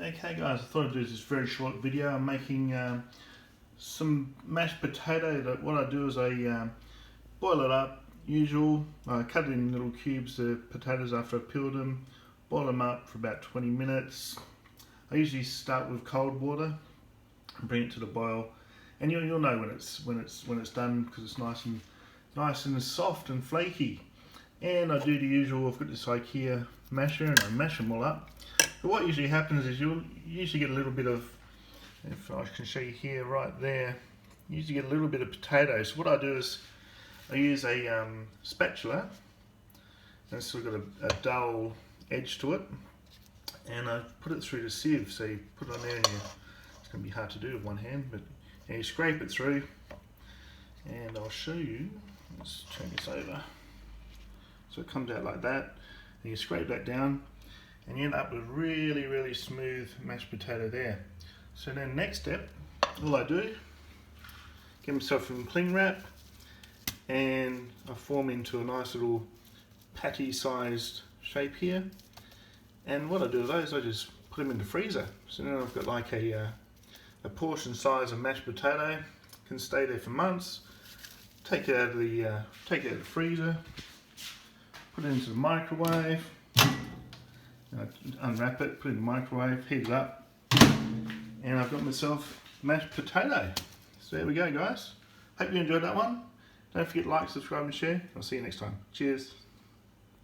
Okay guys, I thought I'd do this very short video. I'm making some mashed potato. That what I do is I boil it up, usual. I cut it in little cubes, the potatoes after I've peeled them, boil them up for about 20 minutes. I usually start with cold water and bring it to the boil, and you'll know when it's done because it's nice and soft and flaky. And I do the usual. I've got this IKEA masher and I mash them all up. But what usually happens is you'll usually get a little bit of, if I can show you here, right there, you usually get a little bit of potatoes. So what I do is I use a spatula, and it's sort of got a dull edge to it, and I put it through the sieve. So you put it on there, and it's going to be hard to do with one hand, but you scrape it through, and I'll show you. Let's turn this over. So it comes out like that, and you scrape that down, and you end up with really smooth mashed potato there. So then next step, all I do, get myself some cling wrap, and I form into a nice little patty sized shape here. And what I do with those, I just put them in the freezer. So now I've got like a portion size of mashed potato, can stay there for months. Take it out of the freezer, put it into the microwave, unwrap it, put it in the microwave, heat it up, and I've got myself mashed potato. So there we go guys. Hope you enjoyed that one. Don't forget to like, subscribe and share. I'll see you next time. Cheers.